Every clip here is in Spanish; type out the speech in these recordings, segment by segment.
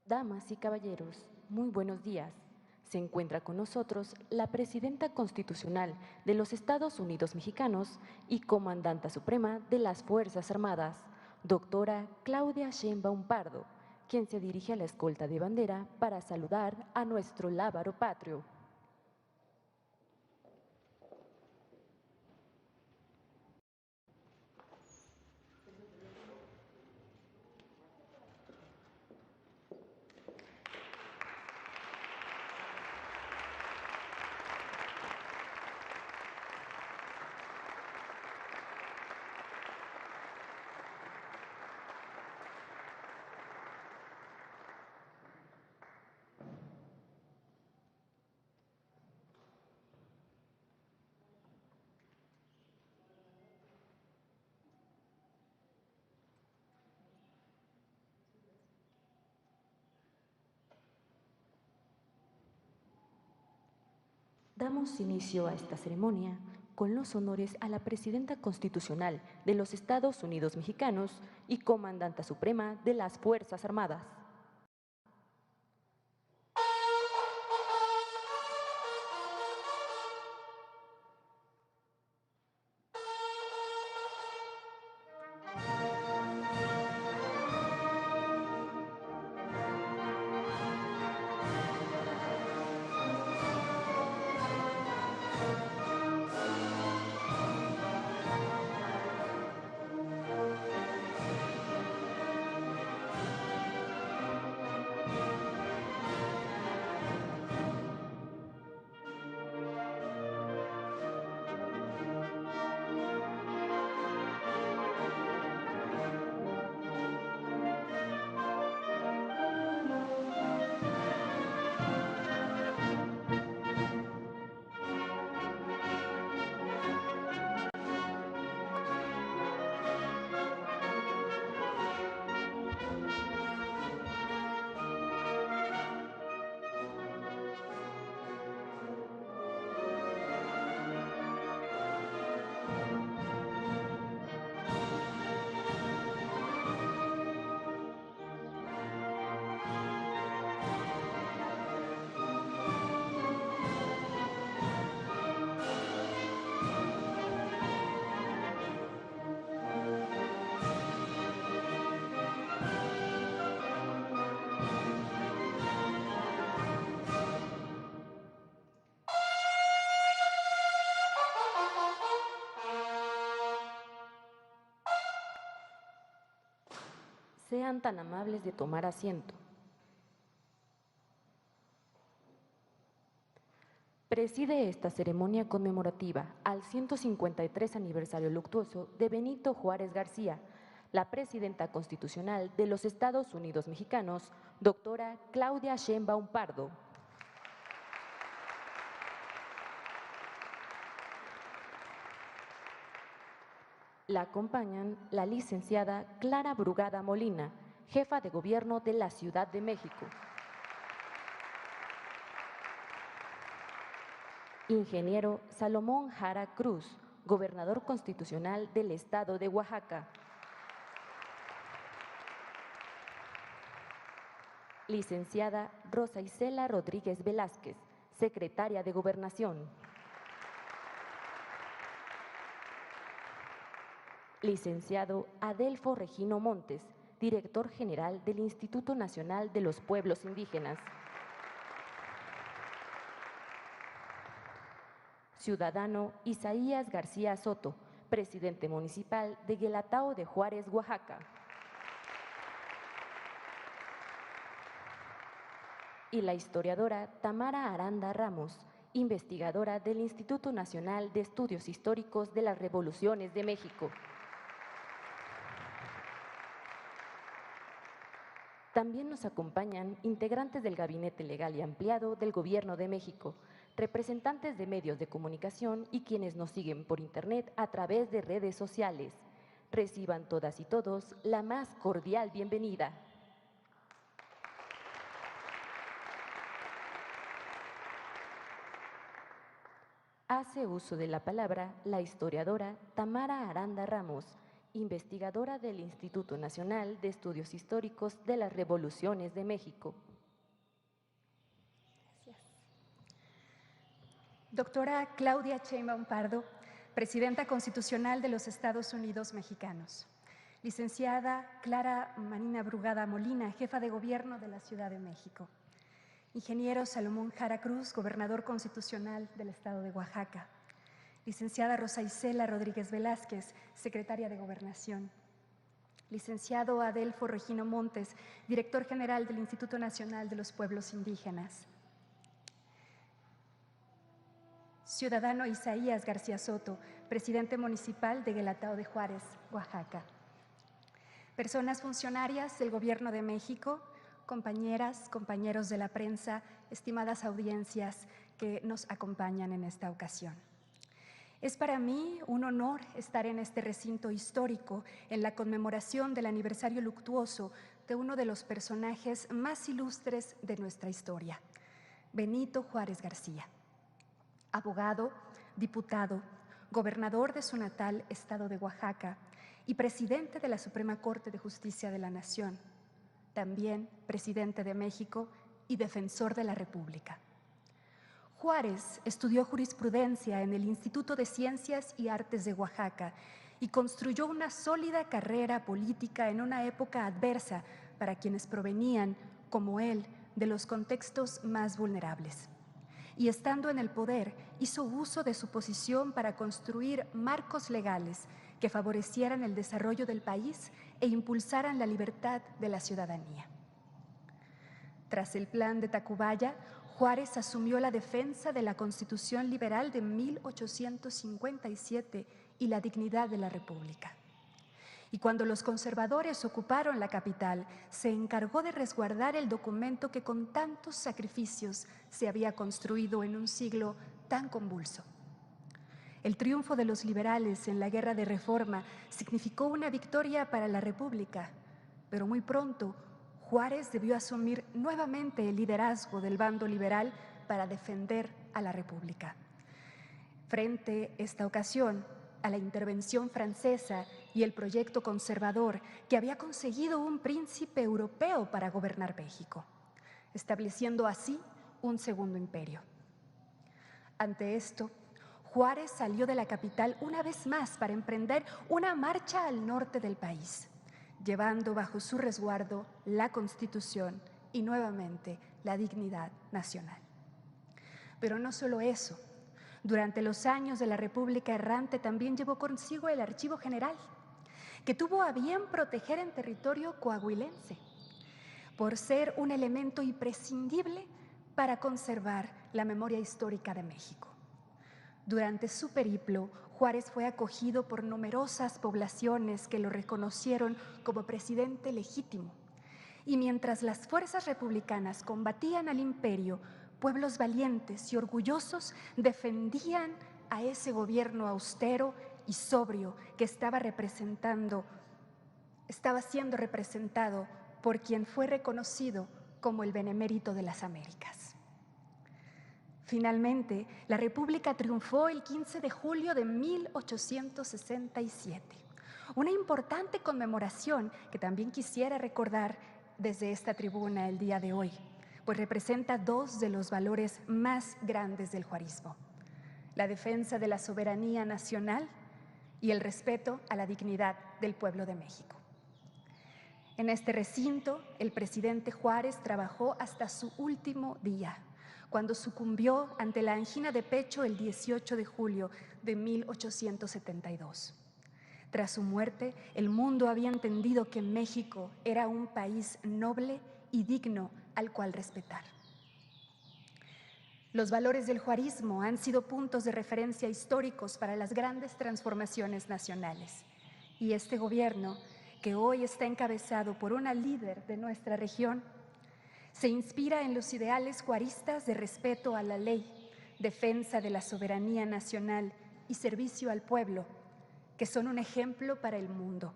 Damas y caballeros, muy buenos días. Se encuentra con nosotros la Presidenta Constitucional de los Estados Unidos Mexicanos y Comandanta Suprema de las Fuerzas Armadas, doctora Claudia Sheinbaum Pardo, quien se dirige a la escolta de bandera para saludar a nuestro lábaro patrio. Damos inicio a esta ceremonia con los honores a la Presidenta Constitucional de los Estados Unidos Mexicanos y Comandanta Suprema de las Fuerzas Armadas. Sean tan amables de tomar asiento. Preside esta ceremonia conmemorativa al 153 aniversario luctuoso de Benito Juárez García, la Presidenta Constitucional de los Estados Unidos Mexicanos, doctora Claudia Sheinbaum Pardo. La acompañan la licenciada Clara Brugada Molina, jefa de gobierno de la Ciudad de México. Ingeniero Salomón Jara Cruz, gobernador constitucional del Estado de Oaxaca. Licenciada Rosa Isela Rodríguez Velázquez, secretaria de Gobernación. Licenciado Adelfo Regino Montes, director general del Instituto Nacional de los Pueblos Indígenas. Ciudadano Isaías García Soto, presidente municipal de Guelatao de Juárez, Oaxaca. Y la historiadora Tamara Aranda Ramos, investigadora del Instituto Nacional de Estudios Históricos de las Revoluciones de México. También nos acompañan integrantes del Gabinete Legal y Ampliado del Gobierno de México, representantes de medios de comunicación y quienes nos siguen por Internet a través de redes sociales. Reciban todas y todos la más cordial bienvenida. Hace uso de la palabra la historiadora Tamara Aranda Ramos, investigadora del Instituto Nacional de Estudios Históricos de las Revoluciones de México. Gracias. Doctora Claudia Sheinbaum Pardo, Presidenta Constitucional de los Estados Unidos Mexicanos. Licenciada Clara Marina Brugada Molina, Jefa de Gobierno de la Ciudad de México. Ingeniero Salomón Jara Cruz, Gobernador Constitucional del Estado de Oaxaca. Licenciada Rosa Isela Rodríguez Velázquez, Secretaria de Gobernación. Licenciado Adelfo Regino Montes, Director General del Instituto Nacional de los Pueblos Indígenas. Ciudadano Isaías García Soto, Presidente Municipal de Guelatao de Juárez, Oaxaca. Personas funcionarias del Gobierno de México, compañeras, compañeros de la prensa, estimadas audiencias que nos acompañan en esta ocasión. Es para mí un honor estar en este recinto histórico en la conmemoración del aniversario luctuoso de uno de los personajes más ilustres de nuestra historia, Benito Juárez García. Abogado, diputado, gobernador de su natal estado de Oaxaca y presidente de la Suprema Corte de Justicia de la Nación, también presidente de México y defensor de la República. Juárez estudió jurisprudencia en el Instituto de Ciencias y Artes de Oaxaca y construyó una sólida carrera política en una época adversa para quienes provenían, como él, de los contextos más vulnerables. Y estando en el poder, hizo uso de su posición para construir marcos legales que favorecieran el desarrollo del país e impulsaran la libertad de la ciudadanía. Tras el Plan de Tacubaya, Juárez asumió la defensa de la Constitución Liberal de 1857 y la dignidad de la República. Y cuando los conservadores ocuparon la capital, se encargó de resguardar el documento que con tantos sacrificios se había construido en un siglo tan convulso. El triunfo de los liberales en la Guerra de Reforma significó una victoria para la República, pero muy pronto Juárez debió asumir nuevamente el liderazgo del bando liberal para defender a la República. Frente a esta ocasión, a la intervención francesa y el proyecto conservador que había conseguido un príncipe europeo para gobernar México, estableciendo así un segundo imperio. Ante esto, Juárez salió de la capital una vez más para emprender una marcha al norte del país, llevando bajo su resguardo la Constitución y nuevamente la dignidad nacional. Pero no solo eso. Durante los años de la República Errante también llevó consigo el Archivo General, que tuvo a bien proteger en territorio coahuilense, por ser un elemento imprescindible para conservar la memoria histórica de México. Durante su periplo, Juárez fue acogido por numerosas poblaciones que lo reconocieron como presidente legítimo. Y mientras las fuerzas republicanas combatían al imperio, pueblos valientes y orgullosos defendían a ese gobierno austero y sobrio que estaba siendo representado por quien fue reconocido como el Benemérito de las Américas. Finalmente, la República triunfó el 15 de julio de 1867, una importante conmemoración que también quisiera recordar desde esta tribuna el día de hoy, pues representa dos de los valores más grandes del juarismo: la defensa de la soberanía nacional y el respeto a la dignidad del pueblo de México. En este recinto, el presidente Juárez trabajó hasta su último día, cuando sucumbió ante la angina de pecho el 18 de julio de 1872. Tras su muerte, el mundo había entendido que México era un país noble y digno al cual respetar. Los valores del juarismo han sido puntos de referencia históricos para las grandes transformaciones nacionales. Y este gobierno, que hoy está encabezado por una líder de nuestra región, se inspira en los ideales juaristas de respeto a la ley, defensa de la soberanía nacional y servicio al pueblo, que son un ejemplo para el mundo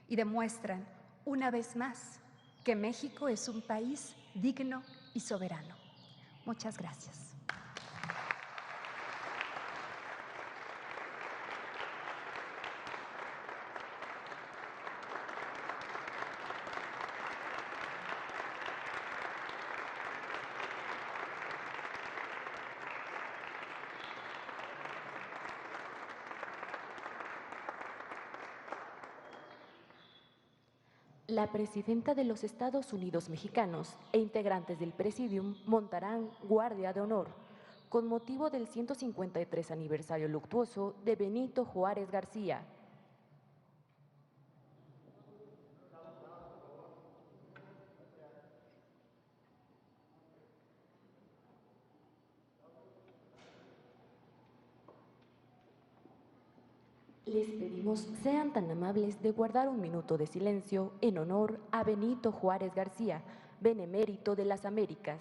y demuestran, una vez más, que México es un país digno y soberano. Muchas gracias. La presidenta de los Estados Unidos Mexicanos e integrantes del Presidium montarán guardia de honor con motivo del 153 aniversario luctuoso de Benito Juárez García. Les pedimos sean tan amables de guardar un minuto de silencio en honor a Benito Juárez García, benemérito de las Américas.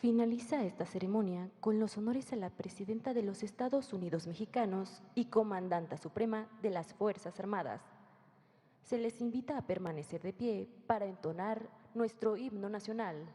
Finaliza esta ceremonia con los honores a la presidenta de los Estados Unidos Mexicanos y comandanta suprema de las Fuerzas Armadas. Se les invita a permanecer de pie para entonar nuestro himno nacional.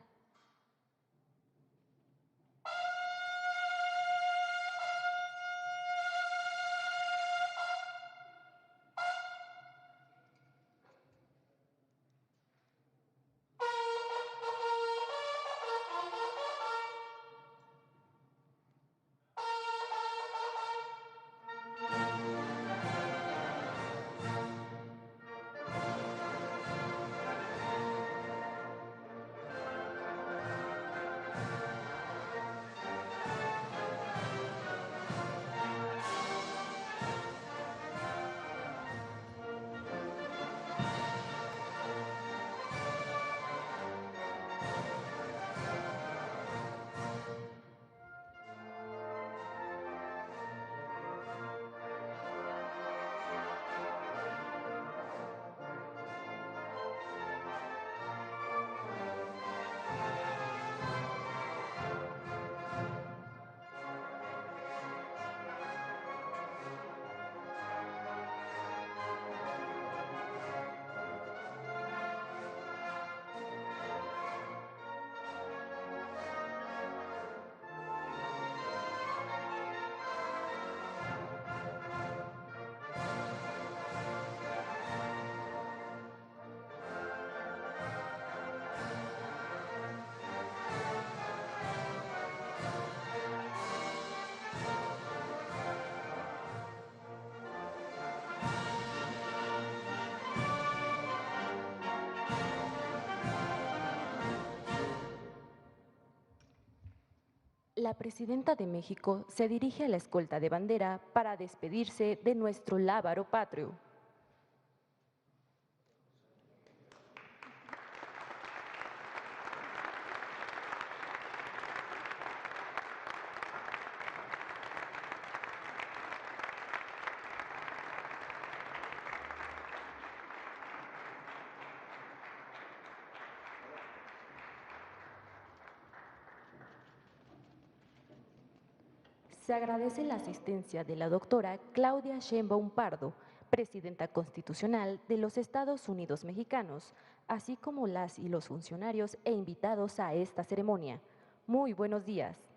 La presidenta de México se dirige a la escolta de bandera para despedirse de nuestro lábaro patrio. Se agradece la asistencia de la doctora Claudia Sheinbaum Pardo, presidenta constitucional de los Estados Unidos Mexicanos, así como las y los funcionarios e invitados a esta ceremonia. Muy buenos días.